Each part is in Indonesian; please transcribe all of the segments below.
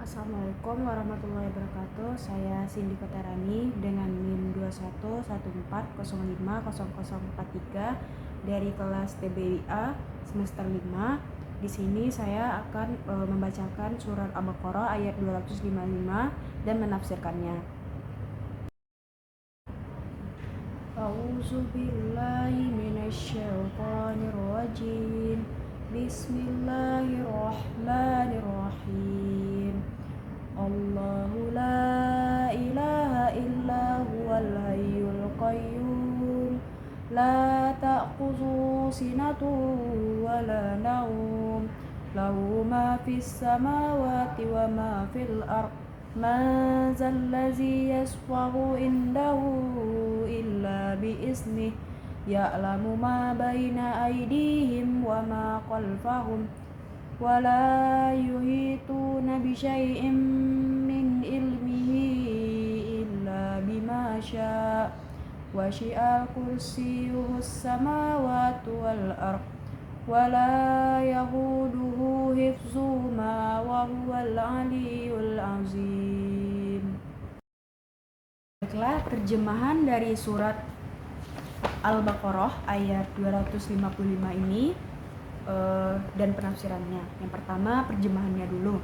Assalamualaikum warahmatullahi wabarakatuh. Saya Cindy Kotarani dengan NIM 2114050043 dari kelas TBIA semester 5. Di sini saya akan membacakan surat Al-Baqarah ayat 255 dan menafsirkannya. A'udzubillahi minasyaitonirrajim. Bismillahirrahmanirrahim. Allahu la ilaha illa huwal hayyul qayyum la ta'khudhuhu sinatun wa la nawm lahu ma fis samawati wa ma fil ardh man zallazi yashfa'u indahu illa biiznih ya'lamu ma baina aydihim wa ma khalfahum wa la yuhituna bi syai'in min ilmihi illa bima syaa' wa syi'a kursiyyuhus samawati wal ardh wa la yahuduhu hifzuhuma wa huwal aliyyul azim. Baiklah, terjemahan dari surat Al-Baqarah ayat 255 ini dan penafsirannya. Yang pertama, terjemahannya dulu.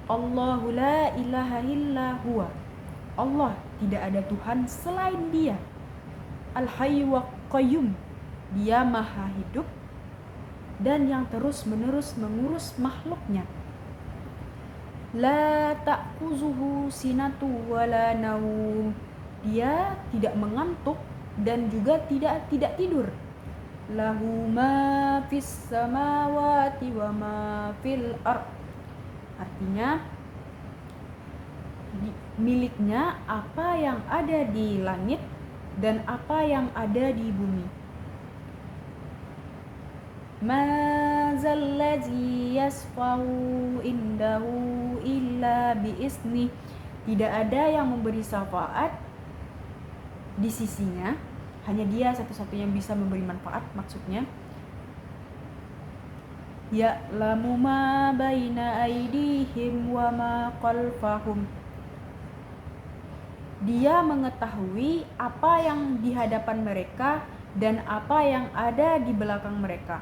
Allahu la ilaha illa huwa. Allah, tidak ada Tuhan selain Dia. Al-Hayyu wa Qayyum. Dia Maha Hidup dan yang terus-menerus mengurus makhluknya. La ta'khuzuhu sinatu wa la naum. Dia tidak mengantuk dan juga tidak tidur. Lahu ma fis samawati wa ma fil ardh. Artinya miliknya apa yang ada di langit dan apa yang ada di bumi. Ma zallazi yasfa'u indahu illa biizni. Tidak ada yang memberi syafaat di sisinya, hanya Dia satu-satunya yang bisa memberi manfaat, maksudnya. Ya'lamu ma baina aydihim wa ma khalfahum. Dia mengetahui apa yang di hadapan mereka dan apa yang ada di belakang mereka.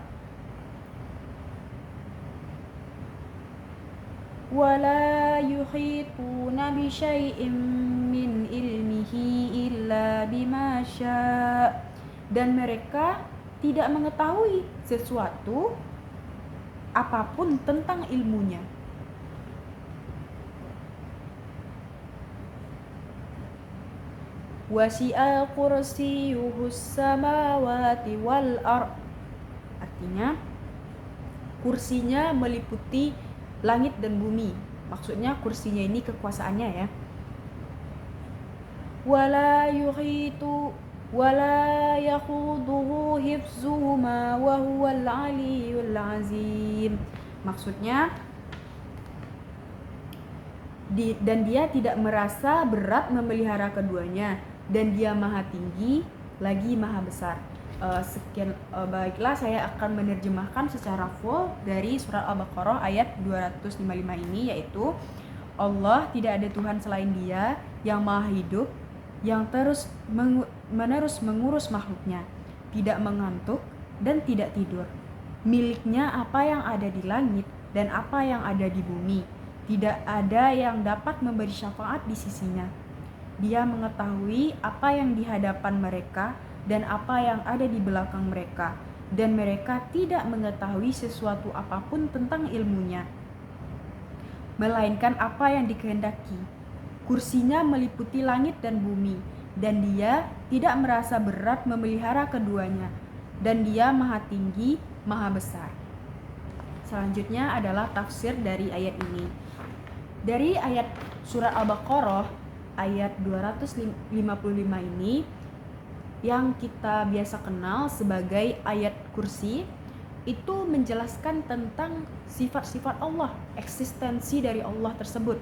Wala yuhituna bi syai'in min ilmihi illa bima syaa'. Dan mereka tidak mengetahui sesuatu apapun tentang ilmunya. Wasi'a kursiyyuhus samawati wal ardh. Artinya kursinya meliputi langit dan bumi. Maksudnya kursinya ini kekuasaannya ya. Wala yuhitu wala yakhuduhu hifzuhuma wa huwal aliyyul azim. Maksudnya dan Dia tidak merasa berat memelihara keduanya, dan Dia Maha tinggi lagi Maha besar. Baiklah, saya akan menerjemahkan secara full dari surat Al-Baqarah ayat 255 ini, yaitu Allah, tidak ada Tuhan selain Dia yang Maha Hidup, yang terus-menerus mengurus makhluknya, tidak mengantuk dan tidak tidur. Miliknya apa yang ada di langit dan apa yang ada di bumi. Tidak ada yang dapat memberi syafaat di sisinya. Dia mengetahui apa yang di hadapan mereka dan apa yang ada di belakang mereka, dan mereka tidak mengetahui sesuatu apapun tentang ilmunya, melainkan apa yang dikehendaki. Kursinya meliputi langit dan bumi, dan Dia tidak merasa berat memelihara keduanya, dan Dia Maha tinggi, Maha besar. Selanjutnya adalah tafsir dari ayat ini. Dari ayat surat Al-Baqarah ayat 255 ini, yang kita biasa kenal sebagai ayat kursi, itu menjelaskan tentang sifat-sifat Allah, eksistensi dari Allah tersebut.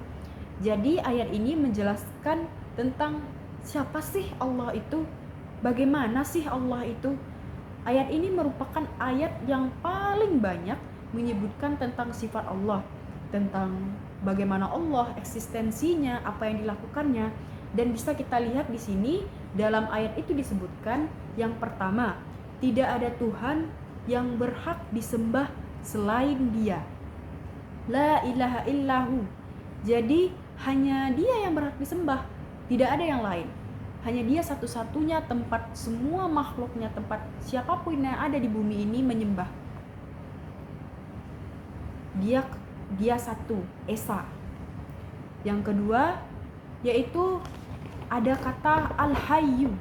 Jadi ayat ini menjelaskan tentang siapa sih Allah itu, bagaimana sih Allah itu. Ayat ini merupakan ayat yang paling banyak menyebutkan tentang sifat Allah, tentang bagaimana Allah, eksistensinya, apa yang dilakukannya. Dan bisa kita lihat di sini dalam ayat itu disebutkan yang pertama, tidak ada Tuhan yang berhak disembah selain Dia. La ilaha illahu. Jadi hanya Dia yang berhak disembah, tidak ada yang lain. Hanya Dia satu-satunya tempat semua makhluknya, tempat siapapun yang ada di bumi ini menyembah. Dia satu, Esa. Yang kedua yaitu ada kata Al-Hayyu,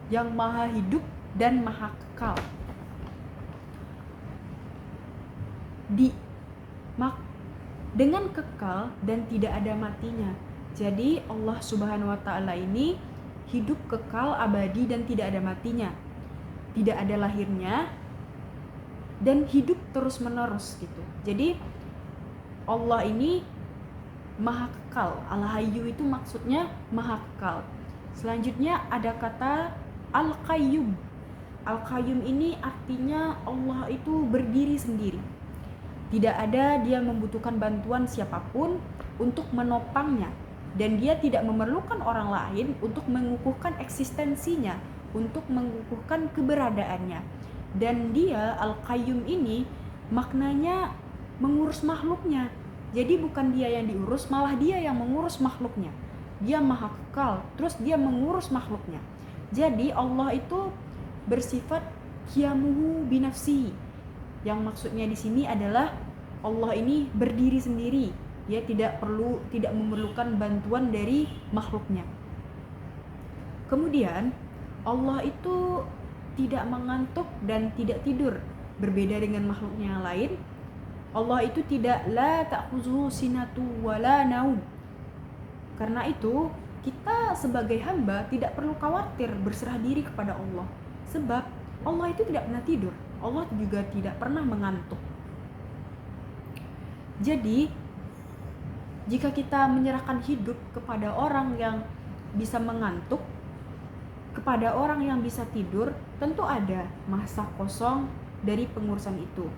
yang maha hidup dan maha kekal. Dengan kekal dan tidak ada matinya. Jadi Allah Subhanahu wa taala ini hidup kekal, abadi, dan tidak ada matinya. Tidak ada lahirnya dan hidup terus-menerus gitu. Jadi Allah ini maha kekal. Al-Hayyu itu maksudnya maha kekal. Selanjutnya ada kata Al-Qayyum. Al-Qayyum ini artinya Allah itu berdiri sendiri. Tidak ada dia membutuhkan bantuan siapapun untuk menopangnya. Dan dia tidak memerlukan orang lain untuk mengukuhkan eksistensinya, untuk mengukuhkan keberadaannya. Dan dia, Al-Qayyum ini, maknanya mengurus makhluknya. Jadi bukan dia yang diurus, malah dia yang mengurus makhluknya. Dia maha kekal, terus dia mengurus makhluknya. Jadi Allah itu bersifat qiyamuhu binafsihi. Yang maksudnya di sini adalah Allah ini berdiri sendiri. Dia tidak memerlukan bantuan dari makhluknya. Kemudian Allah itu tidak mengantuk dan tidak tidur. Berbeda dengan makhluknya yang lain, Allah itu tidak la ta'khuzuhu sinatu wala naum. Karena itu kita sebagai hamba tidak perlu khawatir berserah diri kepada Allah. Sebab Allah itu tidak pernah tidur. Allah juga tidak pernah mengantuk. Jadi jika kita menyerahkan hidup kepada orang yang bisa mengantuk, kepada orang yang bisa tidur, tentu ada masa kosong dari pengurusan itu.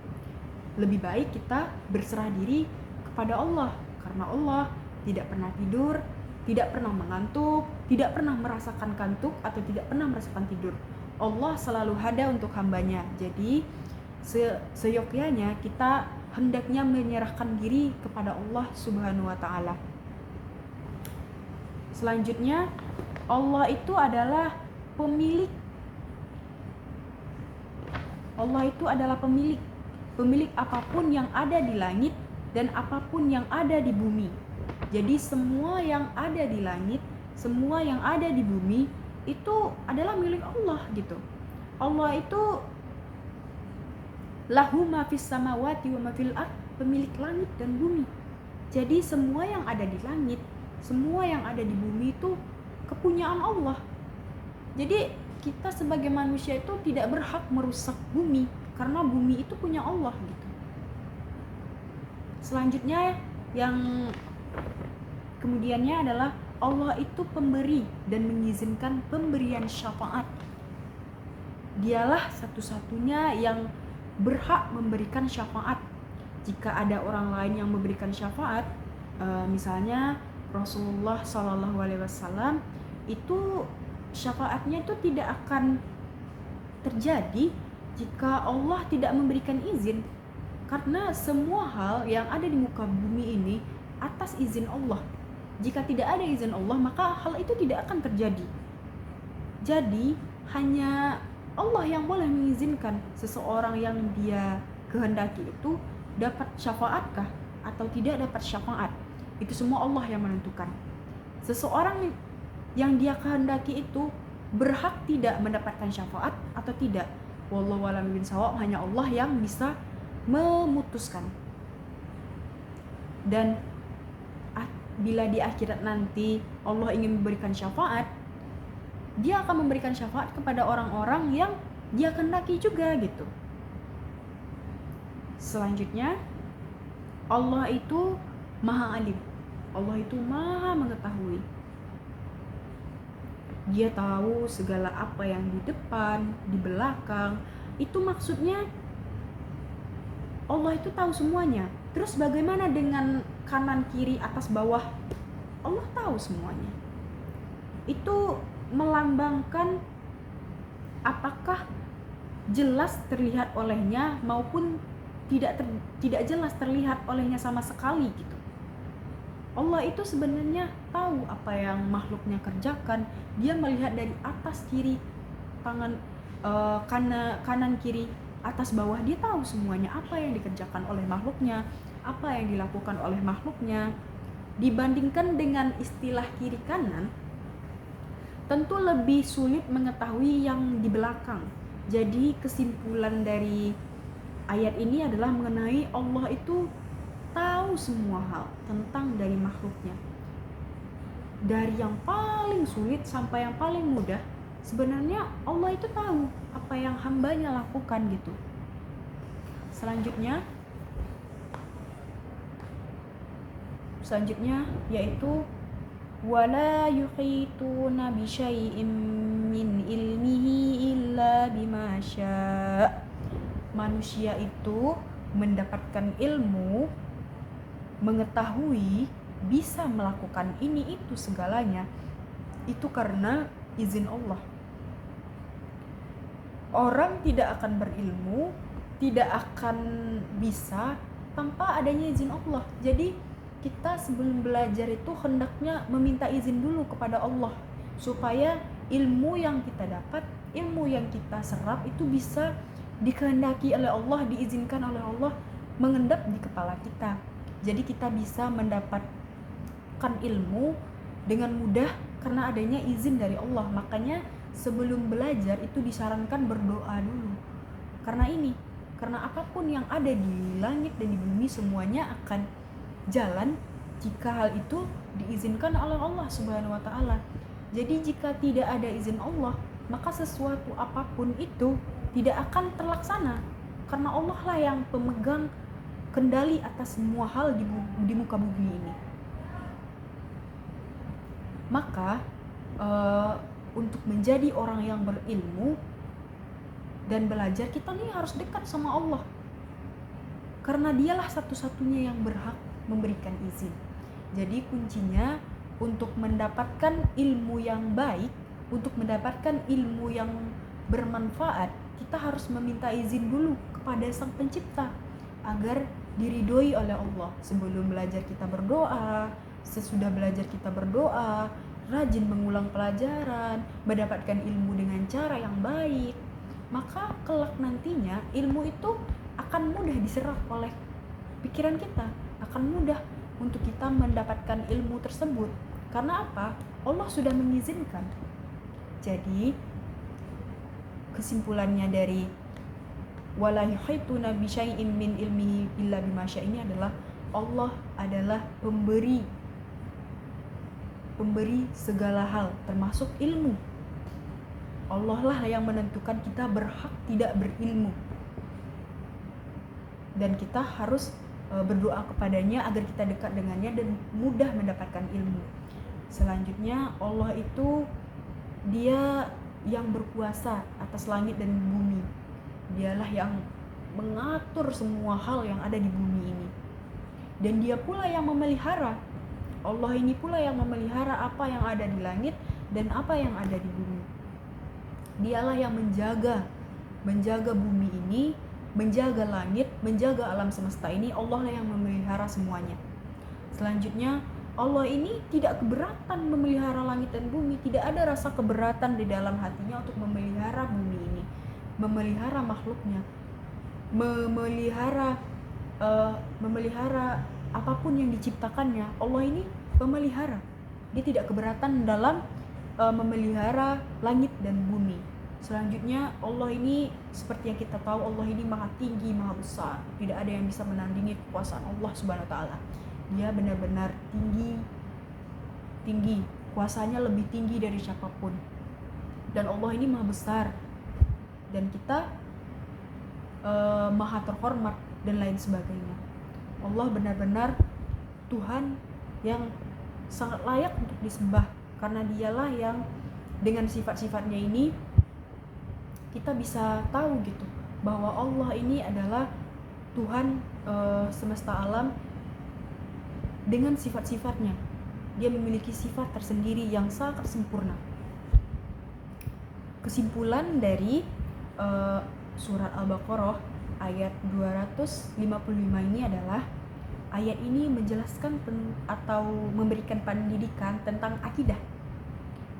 Lebih baik kita berserah diri kepada Allah, karena Allah tidak pernah tidur, tidak pernah mengantuk, tidak pernah merasakan kantuk atau tidak pernah merasakan tidur. Allah selalu ada untuk hambanya. Jadi seyogyanya kita hendaknya menyerahkan diri kepada Allah Subhanahu wa taala. Selanjutnya, Allah itu adalah pemilik. Allah itu adalah pemilik apapun yang ada di langit dan apapun yang ada di bumi. Jadi semua yang ada di langit, semua yang ada di bumi itu adalah milik Allah gitu. Allah itu lahu ma fis samawati wa ma fil ard, pemilik langit dan bumi. Jadi semua yang ada di langit, semua yang ada di bumi itu kepunyaan Allah. Jadi kita sebagai manusia itu tidak berhak merusak bumi, karena bumi itu punya Allah gitu. Selanjutnya yang kemudiannya adalah Allah itu pemberi dan mengizinkan pemberian syafaat. Dialah satu-satunya yang berhak memberikan syafaat. Jika ada orang lain yang memberikan syafaat, misalnya Rasulullah SAW, itu syafaatnya itu tidak akan terjadi jika Allah tidak memberikan izin, karena semua hal yang ada di muka bumi ini atas izin Allah. Jika tidak ada izin Allah, maka hal itu tidak akan terjadi. Jadi hanya Allah yang boleh mengizinkan seseorang yang dia kehendaki itu dapat syafaatkah atau tidak dapat syafaat. Itu semua Allah yang menentukan. Seseorang yang dia kehendaki itu berhak tidak mendapatkan syafaat atau tidak. Wallahu a'lam bishawab, hanya Allah yang bisa memutuskan. Dan bila di akhirat nanti Allah ingin memberikan syafaat, dia akan memberikan syafaat kepada orang-orang yang dia kehendaki juga gitu. Selanjutnya, Allah itu maha alim. Allah itu maha mengetahui. Dia tahu segala apa yang di depan, di belakang. Itu maksudnya Allah itu tahu semuanya. Terus bagaimana dengan kanan, kiri, atas, bawah? Allah tahu semuanya. Itu melambangkan apakah jelas terlihat olehnya maupun tidak jelas terlihat olehnya sama sekali gitu. Allah itu sebenarnya tahu apa yang makhluknya kerjakan. Dia melihat dari atas, kiri, kanan, kiri, atas, bawah. Dia tahu semuanya apa yang dikerjakan oleh makhluknya, apa yang dilakukan oleh makhluknya. Dibandingkan dengan istilah kiri kanan, tentu lebih sulit mengetahui yang di belakang. Jadi kesimpulan dari ayat ini adalah mengenai Allah itu tahu semua hal tentang dari makhluknya. Dari yang paling sulit sampai yang paling mudah, sebenarnya Allah itu tahu apa yang hambanya lakukan gitu. Selanjutnya yaitu wala yuhituna bi syai'in min ilmihi illa bima syaa. Manusia itu mendapatkan ilmu, mengetahui, bisa melakukan ini itu segalanya itu karena izin Allah. Orang tidak akan berilmu, tidak akan bisa tanpa adanya izin Allah. Jadi kita sebelum belajar itu hendaknya meminta izin dulu kepada Allah supaya ilmu yang kita dapat, ilmu yang kita serap itu bisa dikehendaki oleh Allah, diizinkan oleh Allah mengendap di kepala kita. Jadi kita bisa mendapatkan ilmu dengan mudah karena adanya izin dari Allah. Makanya sebelum belajar itu disarankan berdoa dulu. Karena apapun yang ada di langit dan di bumi semuanya akan jalan jika hal itu diizinkan oleh Allah Subhanahu wa taala. Jadi jika tidak ada izin Allah, maka sesuatu apapun itu tidak akan terlaksana karena Allah lah yang pemegang kendali atas semua hal di muka bumi ini. Maka untuk menjadi orang yang berilmu dan belajar, kita nih harus dekat sama Allah karena dialah satu-satunya yang berhak memberikan izin. Jadi kuncinya untuk mendapatkan ilmu yang baik, untuk mendapatkan ilmu yang bermanfaat, kita harus meminta izin dulu kepada Sang Pencipta agar diridhoi oleh Allah. Sebelum belajar kita berdoa, sesudah belajar kita berdoa, rajin mengulang pelajaran, mendapatkan ilmu dengan cara yang baik, maka kelak nantinya ilmu itu akan mudah diserap oleh pikiran kita, akan mudah untuk kita mendapatkan ilmu tersebut. Karena apa? Allah sudah mengizinkan. Jadi kesimpulannya dari wala yuhituna bi syai'in min ilmihi illa bima syaa ini adalah Allah adalah pemberi segala hal termasuk ilmu. Allah lah yang menentukan kita berhak tidak berilmu. Dan kita harus berdoa kepadanya agar kita dekat dengannya dan mudah mendapatkan ilmu. Selanjutnya Allah itu dia yang berkuasa atas langit dan bumi. Dialah yang mengatur semua hal yang ada di bumi ini. Dan dia pula yang memelihara. Allah ini pula yang memelihara apa yang ada di langit dan apa yang ada di bumi. Dialah yang menjaga bumi ini, menjaga langit, menjaga alam semesta ini. Allah lah yang memelihara semuanya. Selanjutnya Allah ini tidak keberatan memelihara langit dan bumi. Tidak ada rasa keberatan di dalam hatinya untuk memelihara bumi ini, memelihara makhluknya, memelihara apapun yang diciptakannya. Allah ini pemelihara. Dia tidak keberatan dalam memelihara langit dan bumi. Selanjutnya Allah ini seperti yang kita tahu, Allah ini maha tinggi, maha besar. Tidak ada yang bisa menandingi kekuasaan Allah Subhanahu wa taala. Dia benar-benar tinggi, kuasanya lebih tinggi dari siapapun. Dan Allah ini maha besar. Dan kita maha terhormat dan lain sebagainya. Allah benar-benar Tuhan yang sangat layak untuk disembah, karena dialah yang dengan sifat-sifatnya ini kita bisa tahu gitu bahwa Allah ini adalah Tuhan semesta alam dengan sifat-sifatnya. Dia memiliki sifat tersendiri yang sangat sempurna. Kesimpulan dari surat Al-Baqarah ayat 255 ini adalah ayat ini menjelaskan atau memberikan pendidikan tentang akidah,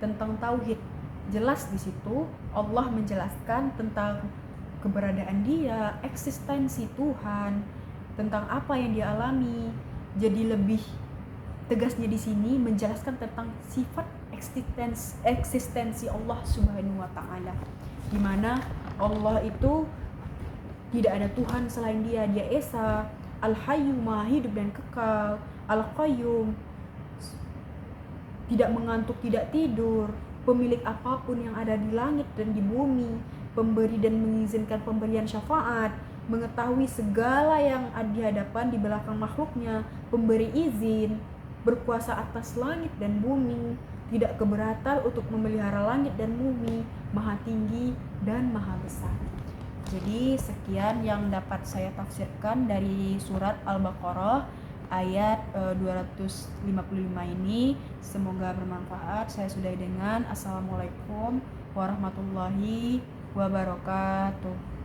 tentang tauhid. Jelas di situ Allah menjelaskan tentang keberadaan Dia, eksistensi Tuhan, tentang apa yang Dia alami. Jadi lebih tegasnya di sini menjelaskan tentang sifat eksistensi Allah Subhanahu wa taala, di mana Allah itu tidak ada Tuhan selain Dia. Dia Esa, Al-Hayyu, Maha hidup dan kekal, Al-Qayyum, tidak mengantuk, tidak tidur, pemilik apapun yang ada di langit dan di bumi, pemberi dan mengizinkan pemberian syafaat, mengetahui segala yang ada di hadapan di belakang makhluknya, pemberi izin, berkuasa atas langit dan bumi, tidak keberatan untuk memelihara langit dan bumi, maha tinggi dan maha besar. Jadi sekian yang dapat saya tafsirkan dari surat Al-Baqarah ayat 255 ini. Semoga bermanfaat. Saya sudahi dengan Assalamualaikum warahmatullahi wabarakatuh.